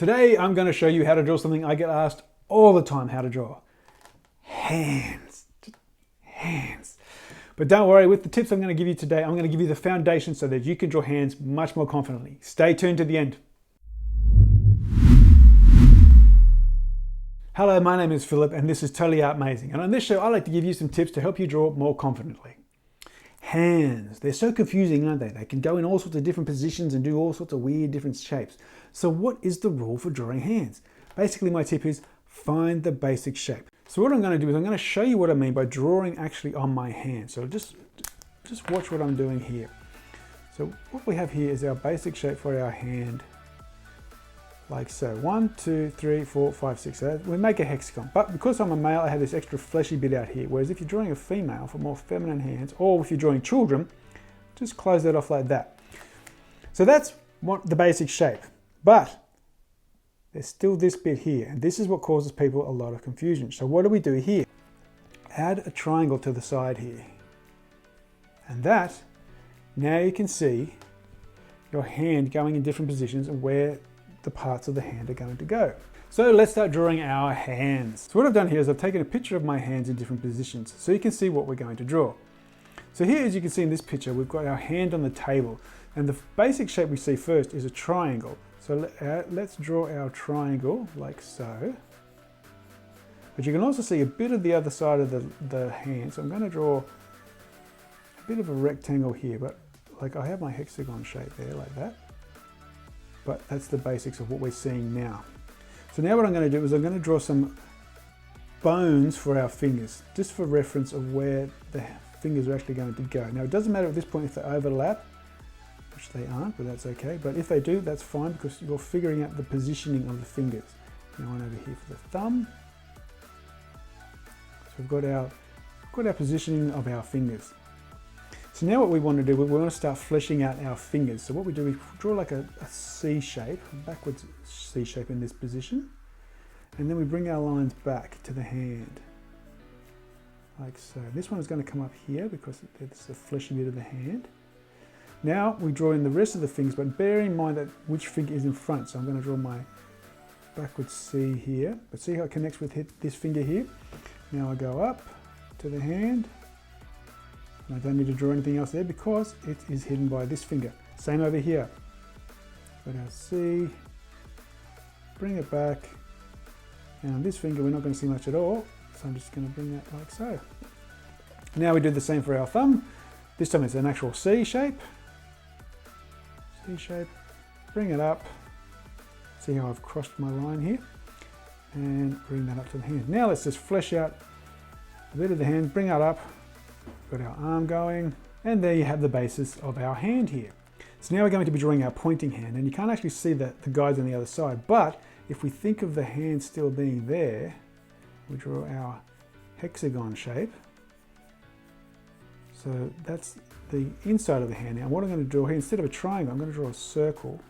Today I'm going to show you how to draw something I get asked all the time how to draw. Hands. Just hands. But don't worry, with the tips I'm going to give you today, I'm going to give you the foundation so that you can draw hands much more confidently. Stay tuned to the end. Hello, my name is Philip and this is Totally Art Amazing. And on this show, I like to give you some tips to help you draw more confidently. Hands, they're so confusing, aren't they? They can go in all sorts of different positions and do all sorts of weird different shapes. So what is the rule for drawing hands? Basically, my tip is find the basic shape. So what I'm going to do is I'm going to show you what I mean by drawing actually on my hand. So just watch what I'm doing here. So what we have here is our basic shape for our hand, like so. 1, 2, 3, 4, 5, 6. So we make a hexagon. But because I'm a male, I have this extra fleshy bit out here. Whereas if you're drawing a female for more feminine hands, or if you're drawing children, just close that off like that. So that's the basic shape. But there's still this bit here, and this is what causes people a lot of confusion. So what do we do here? Add a triangle to the side here. And that, now you can see your hand going in different positions and where the parts of the hand are going to go. So let's start drawing our hands. So what I've done here is I've taken a picture of my hands in different positions so you can see what we're going to draw. So here, as you can see in this picture, we've got our hand on the table, and the basic shape we see first is a triangle. So let's draw our triangle like so. But you can also see a bit of the other side of the hand. So I'm going to draw a bit of a rectangle here, but like I have my hexagon shape there like that. But that's the basics of what we're seeing now. So now what I'm going to do is I'm going to draw some bones for our fingers, just for reference of where the fingers are actually going to go. Now it doesn't matter at this point if they overlap, which they aren't, but that's okay. But if they do, that's fine because you're figuring out the positioning of the fingers. Now one over here for the thumb. So we've got our positioning of our fingers. So now what we want to do, we want to start fleshing out our fingers. So what we do, we draw like a C shape, a backwards C shape in this position. And then we bring our lines back to the hand, like so. This one is going to come up here because it's the fleshy bit of the hand. Now we draw in the rest of the fingers, but bear in mind that which finger is in front. So I'm going to draw my backwards C here, but see how it connects with this finger here? Now I go up to the hand. I don't need to draw anything else there because it is hidden by this finger. Same over here. Got our C, bring it back, and on this finger we're not going to see much at all, so I'm just going to bring that like so. Now we do the same for our thumb. This time it's an actual C shape. C shape, bring it up. See how I've crossed my line here? And bring that up to the hand. Now let's just flesh out a bit of the hand, bring that up. Got our arm going, and there you have the basis of our hand here. So now we're going to be drawing our pointing hand, and you can't actually see the guides on the other side, but if we think of the hand still being there, we draw our hexagon shape. So that's the inside of the hand. Now what I'm going to draw here, instead of a triangle, I'm going to draw a circle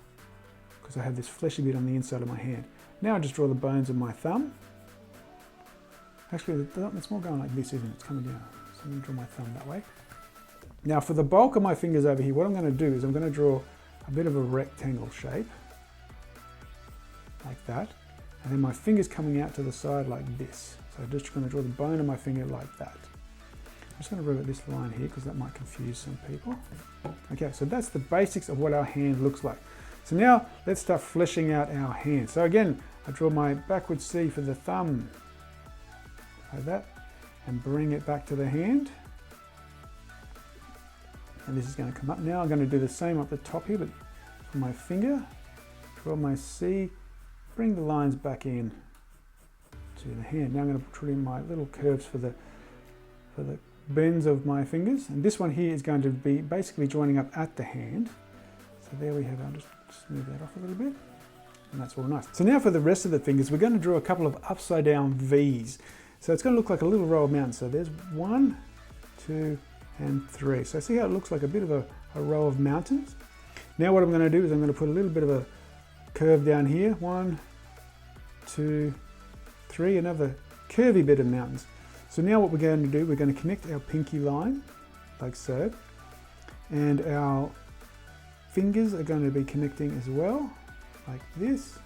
because I have this fleshy bit on the inside of my hand. Now I just draw the bones of my thumb. Actually, it's more going like this, isn't it? It's coming down. So I'm going to draw my thumb that way. Now for the bulk of my fingers over here, what I'm going to do is I'm going to draw a bit of a rectangle shape, like that. And then my fingers coming out to the side like this. So I'm just going to draw the bone of my finger like that. I'm just going to revert this line here because that might confuse some people. Okay, so that's the basics of what our hand looks like. So now let's start fleshing out our hand. So again, I draw my backward C for the thumb, like that, and bring it back to the hand. And this is going to come up. Now I'm going to do the same up the top here, but for my finger, draw my C, bring the lines back in to the hand. Now I'm going to put in my little curves for the bends of my fingers. And this one here is going to be basically joining up at the hand. So there we have, I'll just smooth that off a little bit. And that's all nice. So now for the rest of the fingers, we're going to draw a couple of upside down V's. So it's going to look like a little row of mountains. So there's 1, 2, and 3. So see how it looks like a bit of a row of mountains? Now what I'm going to do is I'm going to put a little bit of a curve down here. 1, 2, 3, another curvy bit of mountains. So now what we're going to do, we're going to connect our pinky line, like so. And our fingers are going to be connecting as well, like this.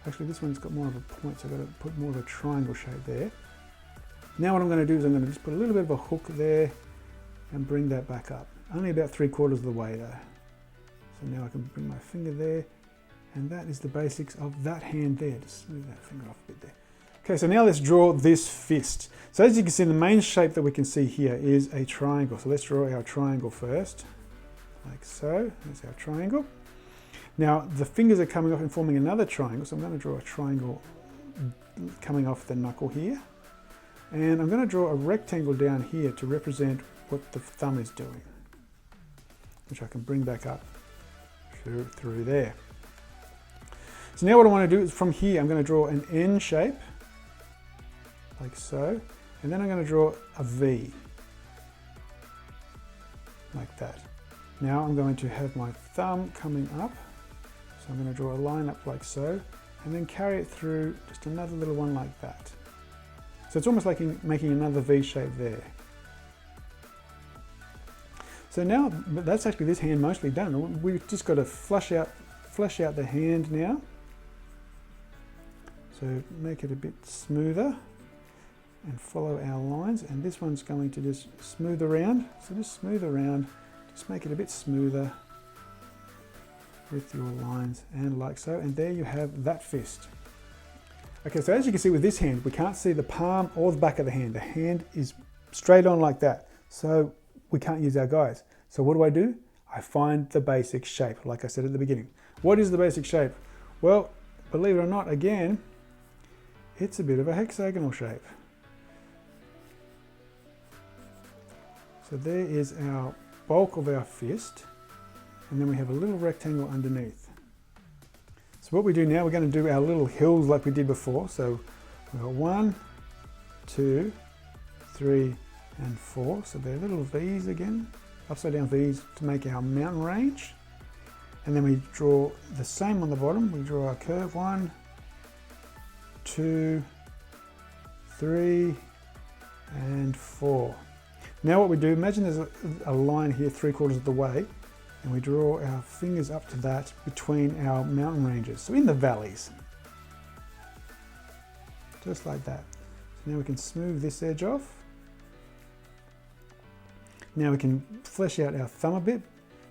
Actually, this one's got more of a point, so I've got to put more of a triangle shape there. Now what I'm going to do is I'm going to just put a little bit of a hook there and bring that back up. Only about 3/4 of the way though. So now I can bring my finger there, and that is the basics of that hand there. Just move that finger off a bit there. Okay, so now let's draw this fist. So as you can see, the main shape that we can see here is a triangle. So let's draw our triangle first, like so. That's our triangle. Now the fingers are coming off and forming another triangle, so I'm going to draw a triangle coming off the knuckle here. And I'm going to draw a rectangle down here to represent what the thumb is doing, which I can bring back up through there. So now what I want to do is from here, I'm going to draw an N shape, like so, and then I'm going to draw a V, like that. Now I'm going to have my thumb coming up, so I'm going to draw a line up like so, and then carry it through just another little one like that. So it's almost like making another V shape there. So now, that's actually this hand mostly done. We've just got to flesh out the hand now. So make it a bit smoother and follow our lines. And this one's going to just smooth around. So just smooth around, just make it a bit smoother with your lines and like so. And there you have that fist. Okay, so as you can see with this hand, we can't see the palm or the back of the hand. The hand is straight on like that. So we can't use our guides. So what do? I find the basic shape, like I said at the beginning. What is the basic shape? Well, believe it or not, again, it's a bit of a hexagonal shape. So there is our bulk of our fist, and then we have a little rectangle underneath. So what we do now, we're going to do our little hills like we did before. So we've got 1, 2, 3, and 4. So they're little V's again, upside down V's to make our mountain range. And then we draw the same on the bottom. We draw our curve 1, 2, 3, and 4. Now what we do, imagine there's a line here 3/4 of the way, and we draw our fingers up to that between our mountain ranges, so in the valleys. Just like that. So now we can smooth this edge off. Now we can flesh out our thumb a bit.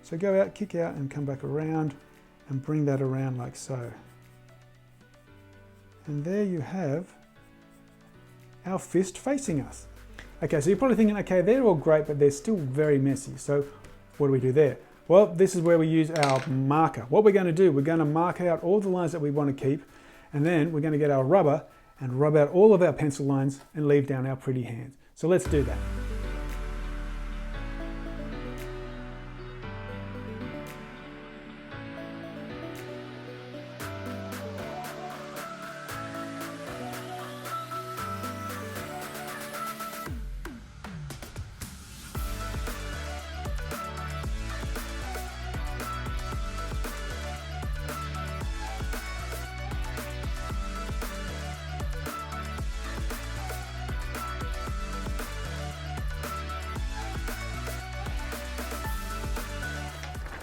So go out, kick out, and come back around and bring that around like so. And there you have our fist facing us. Okay, so you're probably thinking, okay, they're all great, but they're still very messy. So what do we do there? Well, this is where we use our marker. What we're going to do, we're going to mark out all the lines that we want to keep, and then we're going to get our rubber and rub out all of our pencil lines and leave down our pretty hands. So let's do that.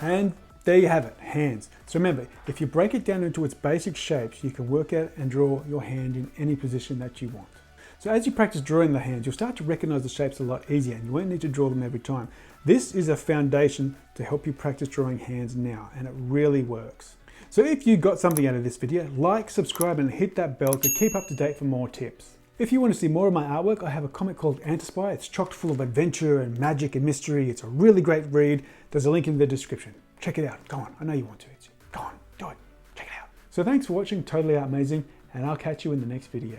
And there you have it, hands. So remember, if you break it down into its basic shapes, you can work out and draw your hand in any position that you want. So as you practice drawing the hands, you'll start to recognize the shapes a lot easier, and you won't need to draw them every time. This is a foundation to help you practice drawing hands now, and it really works. So if you got something out of this video, like, subscribe, and hit that bell to keep up to date for more tips. If you want to see more of my artwork, I have a comic called Antispy. It's chock full of adventure and magic and mystery. It's a really great read. There's a link in the description. Check it out. Go on. I know you want to. Go on. Do it. Check it out. So thanks for watching Totally Art Amazing, and I'll catch you in the next video.